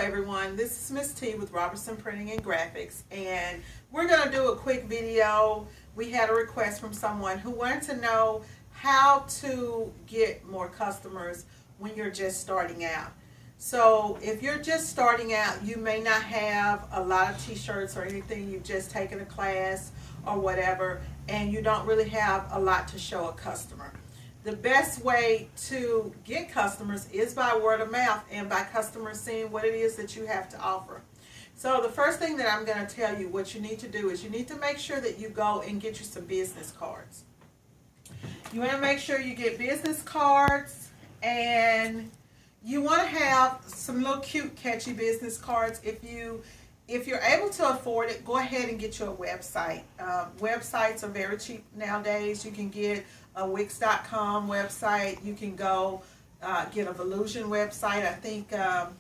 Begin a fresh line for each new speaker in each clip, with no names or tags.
everyone, this is Miss T with Robertson Printing and Graphics, and we're going to do a quick video. We had a request from someone who wanted to know how to get more customers when you're just starting out. So if you're just starting out, you may not have a lot of t-shirts or anything. You've just taken a class or whatever, and you don't really have a lot to show a customer. The best way to get customers is by word of mouth and by customers seeing what it is that you have to offer. So the first thing that I'm going to tell you what you need to do is you need to make sure that you go and get you some business cards. You want to make sure you get business cards, and you want to have some little cute catchy business cards. If you're able to afford it, go ahead and get you a website. Websites are very cheap nowadays. You can get a Wix.com website. You can go get a Volusion website. I think about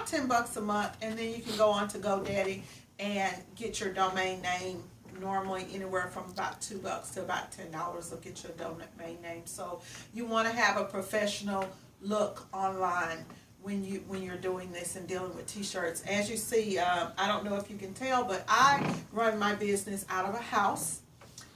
$10 a month, and then you can go on to GoDaddy and get your domain name. Normally anywhere from about $2 to about $10 will get you a domain name. So you want to have a professional look online when you're doing this and dealing with t-shirts. As you see, I don't know if you can tell, but I run my business out of a house,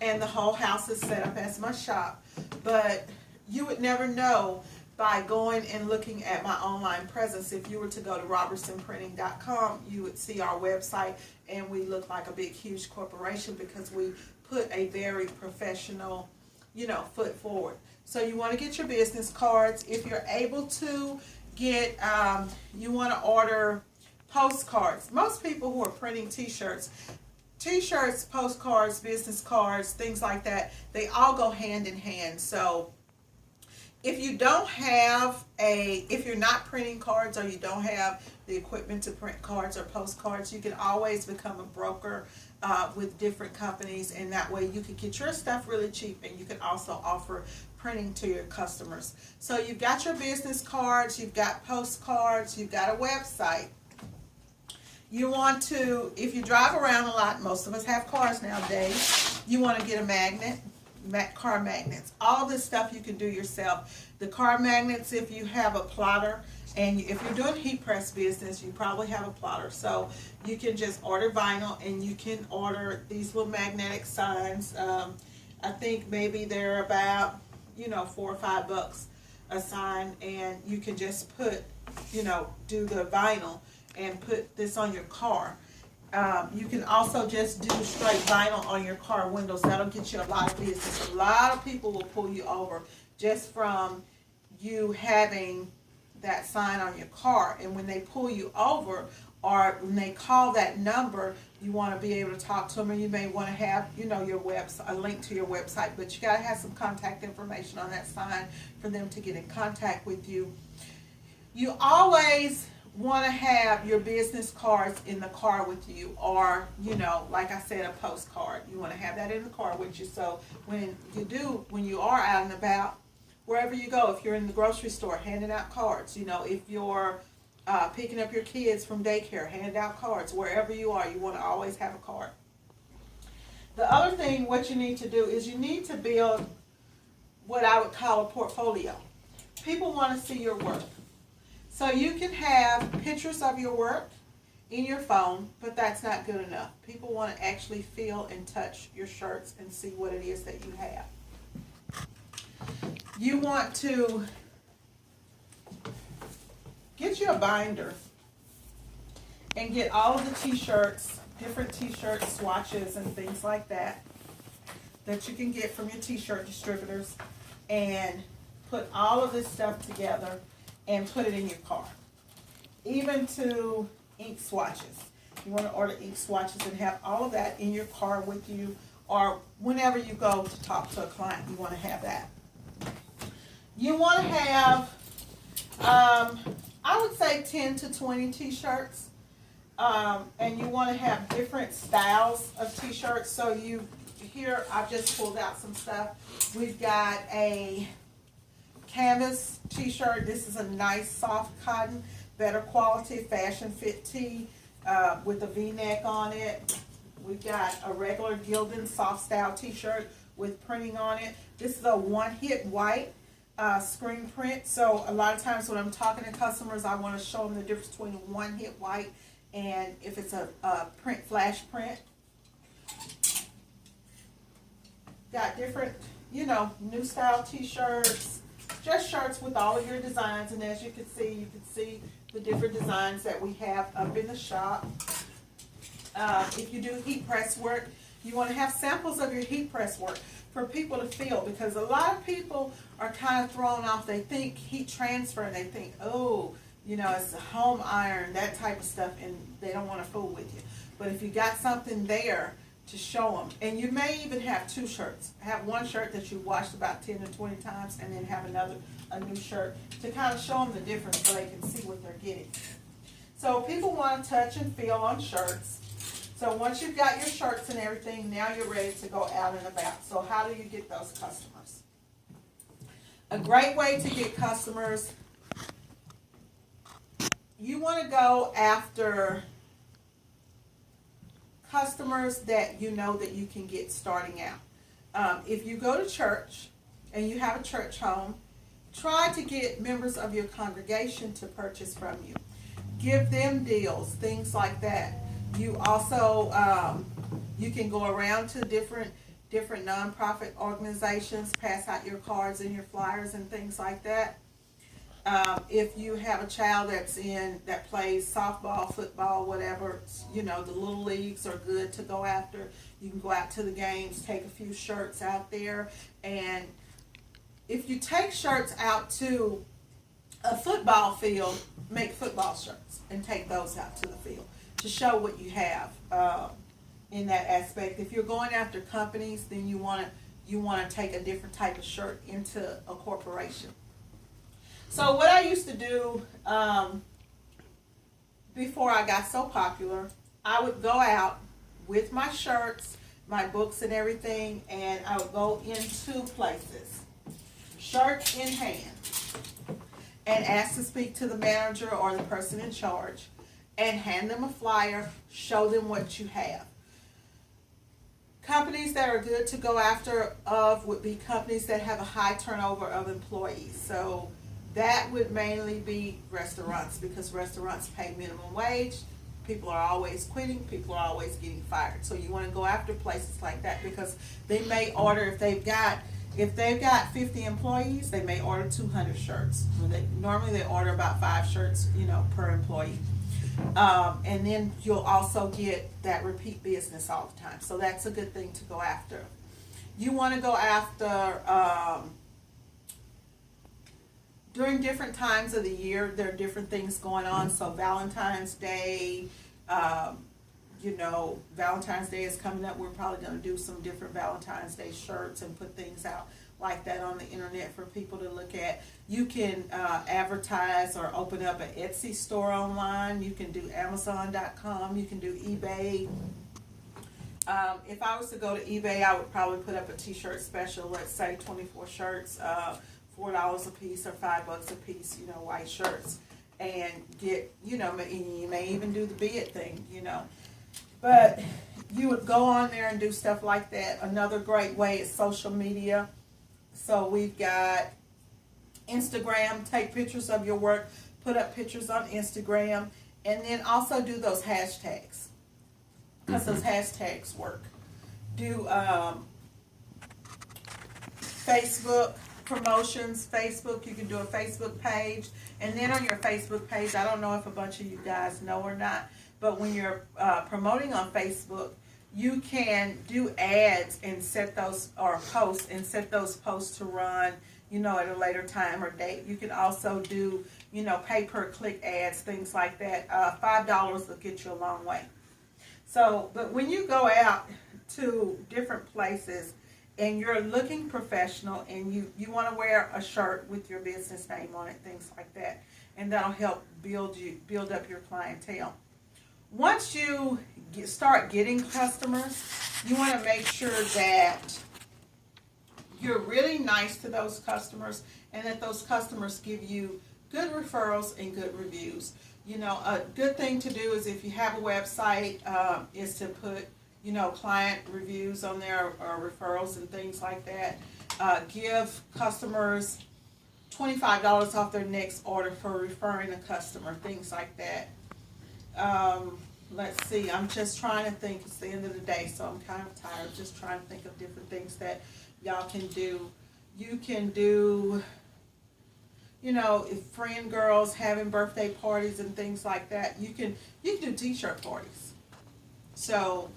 and the whole house is set up as my shop. But you would never know by going and looking at my online presence. If you were to go to robertsonprinting.com, you would see our website, and we look like a big huge corporation because we put a very professional, foot forward. So you want to get your business cards. If you're able to get, you want to order postcards. Most people who are printing t-shirts, postcards, business cards, things like that, they all go hand in hand. So if you don't have if you're not printing cards, or you don't have the equipment to print cards or postcards, you can always become a broker with different companies, and that way you can get your stuff really cheap, and you can also offer printing to your customers. So you've got your business cards, you've got postcards, you've got a website. You want to, if you drive around a lot, most of us have cars nowadays, you want to get a magnet. Car magnets. All this stuff you can do yourself. The car magnets, if you have a plotter, and if you're doing heat press business, you probably have a plotter. So you can just order vinyl, and you can order these little magnetic signs. I think maybe they're about, $4 or $5 a sign, and you can just put, do the vinyl and put this on your car. You can also just do straight vinyl on your car windows. That'll get you a lot of business. A lot of people will pull you over just from you having that sign on your car. And when they pull you over, or when they call that number, you want to be able to talk to them, and you may want to have, your website, a link to your website, but you got to have some contact information on that sign for them to get in contact with you. You always want to have your business cards in the car with you, or like I said, a postcard. You want to have that in the car with you, so when you are out and about, wherever you go, if you're in the grocery store, handing out cards. If you're picking up your kids from daycare, hand out cards. Wherever you are, you want to always have a card. The other thing, what you need to do is you need to build what I would call a portfolio. People want to see your work. So you can have pictures of your work in your phone, but that's not good enough. People want to actually feel and touch your shirts and see what it is that you have. You want to get you a binder and get all of the t-shirts, different t-shirt swatches and things like that you can get from your t-shirt distributors, and put all of this stuff together and put it in your car. Even to ink swatches. You want to order ink swatches and have all of that in your car with you, or whenever you go to talk to a client, you want to have that. You want to have, I would say 10 to 20 t-shirts, and you want to have different styles of t-shirts. So here I've just pulled out some stuff. We've got a canvas t-shirt. This is a nice soft cotton, better quality, fashion fit tee with a v-neck on it. We've got a regular Gildan soft style t-shirt with printing on it. This is a one-hit white screen print. So a lot of times when I'm talking to customers, I want to show them the difference between one hit white and if it's a print flash print. Got different, new style t-shirts, just shirts with all of your designs. And as you can see the different designs that we have up in the shop. If you do heat press work, you want to have samples of your heat press work for people to feel, because a lot of people are kind of thrown off. They think heat transfer and they think, oh, it's a home iron, that type of stuff, and they don't want to fool with you. But if you got something there to show them, and you may even have two shirts. Have one shirt that you washed about 10 to 20 times, and then have a new shirt to kind of show them the difference so they can see what they're getting. So people want to touch and feel on shirts. So once you've got your shirts and everything, now you're ready to go out and about. So how do you get those customers? A great way to get customers, you want to go after customers that you know that you can get starting out. If you go to church and you have a church home, try to get members of your congregation to purchase from you. Give them deals, things like that. You also, you can go around to different nonprofit organizations, pass out your cards and your flyers and things like that. If you have a child that plays softball, football, whatever, the little leagues are good to go after. You can go out to the games, take a few shirts out there, and if you take shirts out to a football field, make football shirts and take those out to the field to show what you have in that aspect. If you're going after companies, then you want to take a different type of shirt into a corporation. So what I used to do before I got so popular, I would go out with my shirts, my books and everything, and I would go into places, shirt in hand, and ask to speak to the manager or the person in charge, and hand them a flyer, show them what you have. Companies that are good to go after would be companies that have a high turnover of employees. So that would mainly be restaurants, because restaurants pay minimum wage. People are always quitting. People are always getting fired. So you want to go after places like that, because they may order, if they've got 50 employees, they may order 200 shirts. Normally they order about 5 shirts, per employee. And then you'll also get that repeat business all the time. So that's a good thing to go after. You want to go after, during different times of the year, there are different things going on. So Valentine's Day, Valentine's Day is coming up. We're probably going to do some different Valentine's Day shirts and put things out like that on the internet for people to look at. You can advertise or open up an Etsy store online. You can do Amazon.com. You can do eBay. If I was to go to eBay, I would probably put up a t-shirt special, let's say 24 shirts, $4 a piece or $5 a piece, white shirts, and get, you may even do the bid thing, but you would go on there and do stuff like that. Another great way is social media. So we've got Instagram. Take pictures of your work, put up pictures on Instagram, and then also do those hashtags, because those hashtags work. Do Facebook promotions. Facebook, you can do a Facebook page, and then on your Facebook page, I don't know if a bunch of you guys know or not, but when you're promoting on Facebook, you can do ads and set those, or posts, and set those posts to run, at a later time or date. You can also do, pay-per-click ads, things like that. $5 will get you a long way. So, but when you go out to different places and you're looking professional, and you want to wear a shirt with your business name on it, things like that, and that'll help build up your clientele. Once you start getting customers, you want to make sure that you're really nice to those customers, and that those customers give you good referrals and good reviews. A good thing to do is, if you have a website, is to put client reviews on there, or referrals and things like that. Give customers $25 off their next order for referring a customer, things like that. Let's see, I'm just trying to think. It's the end of the day, so I'm kind of tired. Just trying to think of different things that y'all can do. You can do, you know, if friend girls having birthday parties and things like that, you can do t-shirt parties. So,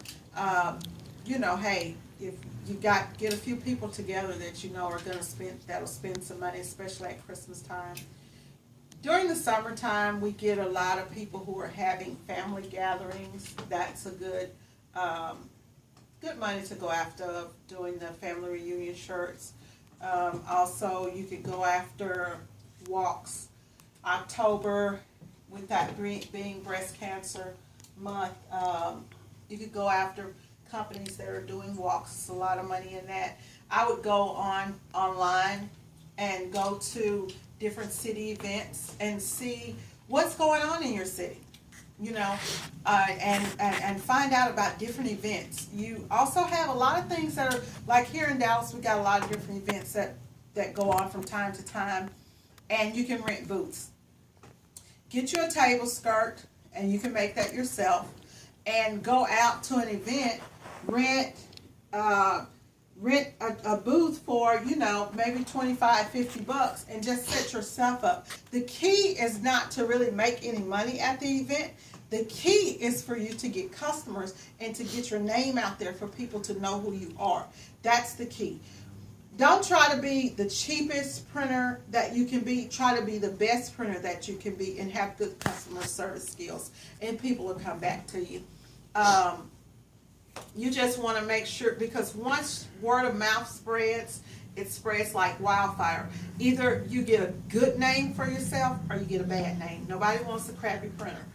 you know, hey, if you get a few people together that you know are going to that'll spend some money, especially at Christmas time. During the summertime, we get a lot of people who are having family gatherings. That's a good money to go after, doing the family reunion shirts. Also, you could go after walks. October, with that being breast cancer month, you could go after companies that are doing walks. It's a lot of money in that. I would go online and go to different city events and see what's going on in your city, you know, and find out about different events. You also have a lot of things that are, like here in Dallas, we got a lot of different events that go on from time to time, and you can rent booths. Get you a table skirt, and you can make that yourself, and go out to an event, rent a booth for, you know, maybe $25-50 and just set yourself up. The key is not to really make any money at the event. The key is for you to get customers and to get your name out there for people to know who you are. That's the key. Don't try to be the cheapest printer that you can be. Try to be the best printer that you can be and have good customer service skills, and people will come back to you. You just want to make sure, because once word of mouth spreads, it spreads like wildfire. Either you get a good name for yourself or you get a bad name. Nobody wants a crappy printer.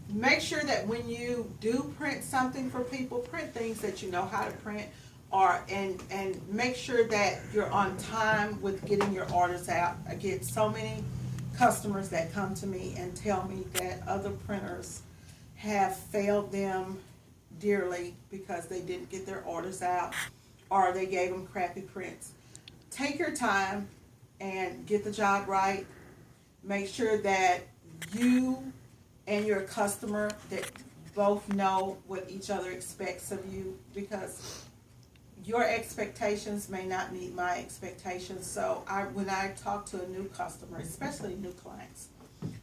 Make sure that when you do print something for people, print things that you know how to print, and make sure that you're on time with getting your orders out. I get so many customers that come to me and tell me that other printers have failed them dearly because they didn't get their orders out or they gave them crappy prints. Take your time and get the job right. Make sure that you and your customer that both know what each other expects of you, because your expectations may not meet my expectations. So when I talk to a new customer, especially new clients,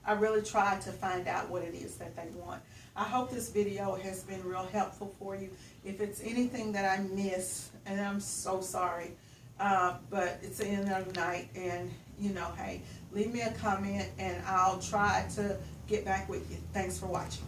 I really try to find out what it is that they want. I hope this video has been real helpful for you. If it's anything that I missed, and I'm so sorry, but it's the end of the night, and you know, hey, leave me a comment and I'll try to get back with you. Thanks for watching.